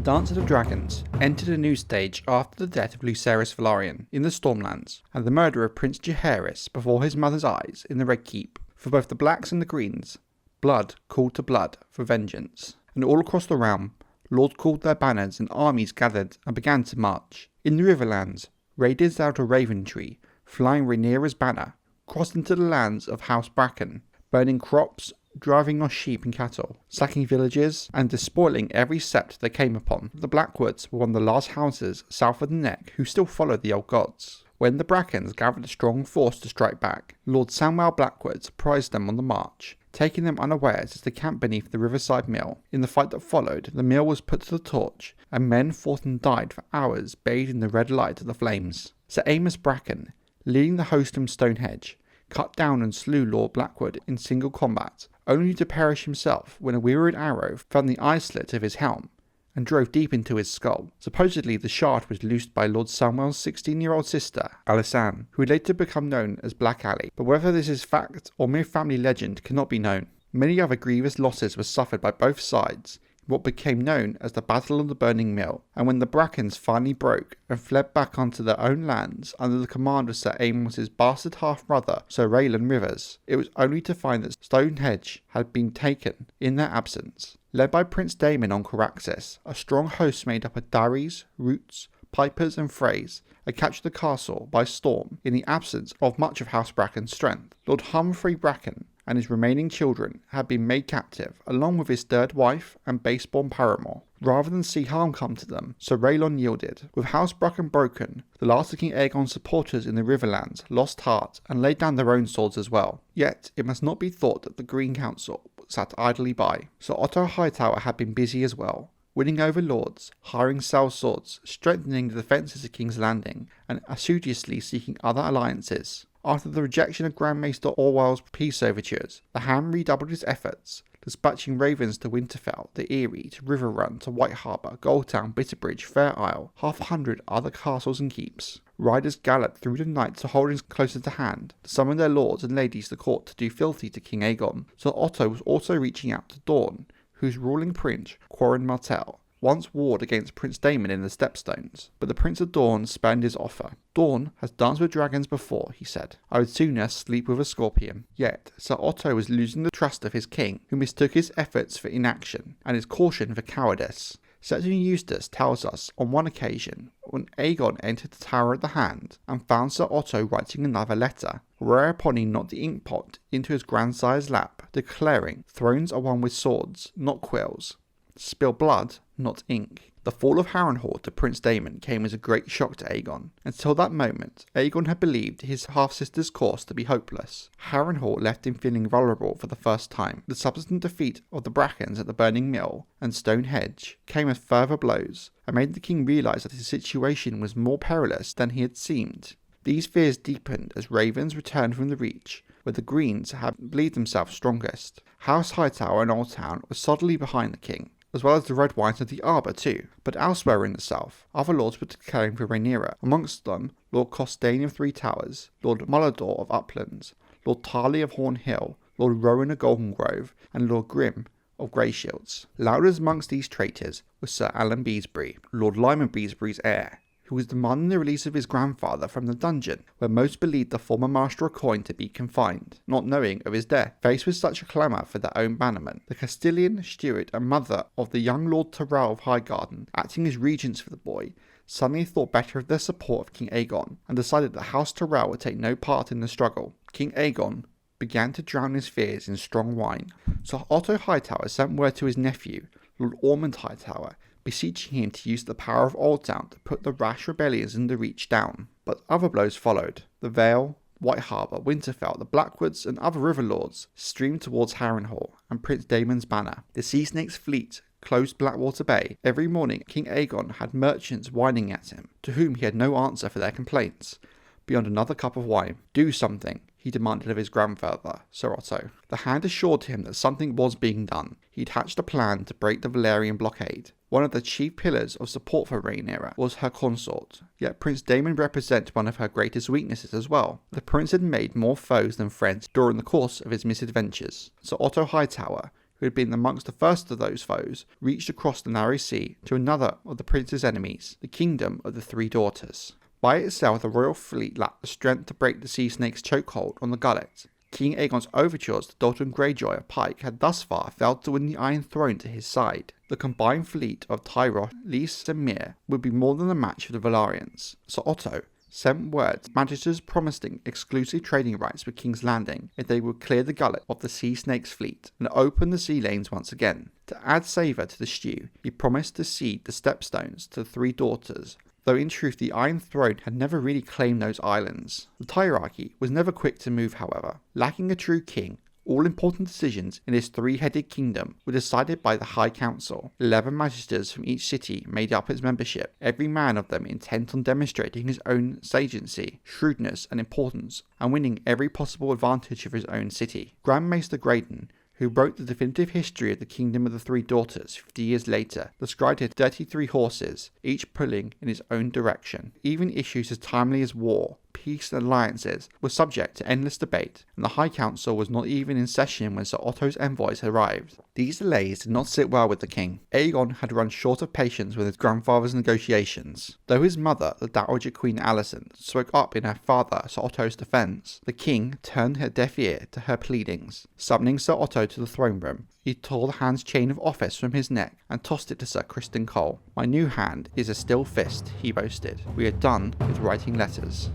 The Dance of the Dragons entered a new stage after the death of Lucerys Velaryon in the Stormlands and the murder of Prince Jaehaerys before his mother's eyes in the Red Keep. For both the Blacks and the Greens, blood called to blood for vengeance. And all across the realm, lords called their banners and armies gathered and began to march. In the Riverlands, raiders out of Raventree, flying Rhaenyra's banner, crossed into the lands of House Bracken, burning crops, driving off sheep and cattle, sacking villages, and despoiling every sept they came upon. The Blackwoods were one of the last houses south of the Neck who still followed the old gods. When the Brackens gathered a strong force to strike back, Lord Samwell Blackwood surprised them on the march, taking them unawares as they camped beneath the riverside mill. In the fight that followed, the mill was put to the torch, and men fought and died for hours bathed in the red light of the flames. Sir Aemys Bracken, leading the host from Stonehenge, cut down and slew Lord Blackwood in single combat, only to perish himself when a wearied arrow found the eye slit of his helm and drove deep into his skull. Supposedly the shaft was loosed by Lord Samwell's 16-year-old sister, Alysanne, who would later become known as Black Ally, but whether this is fact or mere family legend cannot be known. Many other grievous losses were suffered by both sides in what became known as the Battle of the Burning Mill, and when the Brackens finally broke and fled back onto their own lands under the command of Sir Aemos's bastard half-brother, Sir Raylan Rivers, it was only to find that Stonehenge had been taken in their absence. Led by Prince Daemon on Caraxes, a strong host made up of Darries, Roots, Pipers and Freys had captured the castle by storm in the absence of much of House Bracken's strength. Lord Humphrey Bracken and his remaining children had been made captive, along with his third wife and baseborn paramour. Rather than see harm come to them, Sir Raylan yielded. With House Bracken broken, the last of King Aegon's supporters in the Riverlands lost heart and laid down their own swords as well. Yet, it must not be thought that the Green Council sat idly by. Sir Otto Hightower had been busy as well, winning over lords, hiring sellswords, strengthening the defences of King's Landing, and assiduously seeking other alliances. After the rejection of Grand Maester Orwell's peace overtures, the Hand redoubled his efforts, dispatching ravens to Winterfell, the Eyrie, to Riverrun, to White Harbour, Goldtown, Bitterbridge, Fair Isle, 100 other castles and keeps. Riders galloped through the night to holdings closer to hand, to summon their lords and ladies to court to do filthy to King Aegon. Sir Otto was also reaching out to Dorne, whose ruling prince, Quarren Martell, once warred against Prince Daemon in the Stepstones, but the Prince of Dorne spurned his offer. Dorne has danced with dragons before, he said. I would sooner sleep with a scorpion. Yet, Sir Otto was losing the trust of his king, who mistook his efforts for inaction, and his caution for cowardice. Septon Eustace tells us on one occasion, when Aegon entered the Tower of the Hand, and found Sir Otto writing another letter, whereupon he knocked the inkpot into his grandsire's lap, declaring, "Thrones are won with swords, not quills. Spill blood, not ink." The fall of Harrenhal to Prince Daemon came as a great shock to Aegon. Until that moment, Aegon had believed his half-sister's course to be hopeless. Harrenhal left him feeling vulnerable for the first time. The subsequent defeat of the Brackens at the Burning Mill and Stonehenge came as further blows, and made the king realise that his situation was more perilous than he had seemed. These fears deepened as ravens returned from the Reach, where the Greens had believed themselves strongest. House Hightower and Oldtown were solidly behind the king, as well as the Red Wines of the Arbor too. But elsewhere in the south, other lords were declaring for Rhaenyra, amongst them Lord Costane of Three Towers, Lord Mulador of Uplands, Lord Tarley of Horn Hill, Lord Rowan of Golden Grove, and Lord Grim of Greyshields. Loudest amongst these traitors was Sir Alan Beesbury, Lord Lyman Beesbury's heir, who was demanding the release of his grandfather from the dungeon, where most believed the former Master of Coin to be confined, not knowing of his death. Faced with such a clamour for their own bannerman, the Castilian steward and mother of the young Lord Tyrell of Highgarden, acting as regents for the boy, suddenly thought better of their support of King Aegon, and decided that House Tyrell would take no part in the struggle. King Aegon began to drown his fears in strong wine, so Otto Hightower sent word to his nephew, Lord Ormond Hightower, beseeching him to use the power of Oldtown to put the rash rebellions in the Reach down. But other blows followed. The Vale, White Harbour, Winterfell, the Blackwoods, and other river lords streamed towards Harrenhal and Prince Daemon's banner. The Sea Snake's fleet closed Blackwater Bay. Every morning King Aegon had merchants whining at him, to whom he had no answer for their complaints, beyond another cup of wine. Do something, he demanded of his grandfather, Sir Otto. The Hand assured him that something was being done. He'd hatched a plan to break the Valyrian blockade. One of the chief pillars of support for Rhaenyra was her consort, yet Prince Daemon represented one of her greatest weaknesses as well. The prince had made more foes than friends during the course of his misadventures. Sir Otto Hightower, who had been amongst the first of those foes, reached across the narrow sea to another of the prince's enemies, the kingdom of the Three Daughters. By itself, the royal fleet lacked the strength to break the sea snake's chokehold on the gullet. King Aegon's overtures to Dalton Greyjoy of Pike had thus far failed to win the Iron Throne to his side. The combined fleet of Tyrosh, Lys and Myr would be more than a match for the Velaryons. Sir Otto sent word to managers promising exclusive trading rights with King's Landing if they would clear the gullet of the Sea Snake's fleet and open the sea lanes once again. To add savour to the stew, he promised to cede the stepstones to the Three Daughters, though in truth the Iron Throne had never really claimed those islands. The Tyriarchy was never quick to move, however. Lacking a true king, all important decisions in this three-headed kingdom were decided by the High Council. 11 magisters from each city made up its membership, every man of them intent on demonstrating his own sagency, shrewdness and importance, and winning every possible advantage of his own city. Grand Maester Graydon, who wrote the definitive history of the Kingdom of the Three Daughters 50 years later, described it as 33 horses, each pulling in its own direction. Even issues as timely as war, peace and alliances were subject to endless debate, and the High Council was not even in session when Sir Otto's envoys arrived. These delays did not sit well with the king. Aegon had run short of patience with his grandfather's negotiations. Though his mother, the Dowager Queen Alicent, spoke up in her father Sir Otto's defence, the king turned her deaf ear to her pleadings. Summoning Sir Otto to the throne room, he tore the hand's chain of office from his neck and tossed it to Sir Criston Cole. "My new hand is a still fist," he boasted. "We are done with writing letters."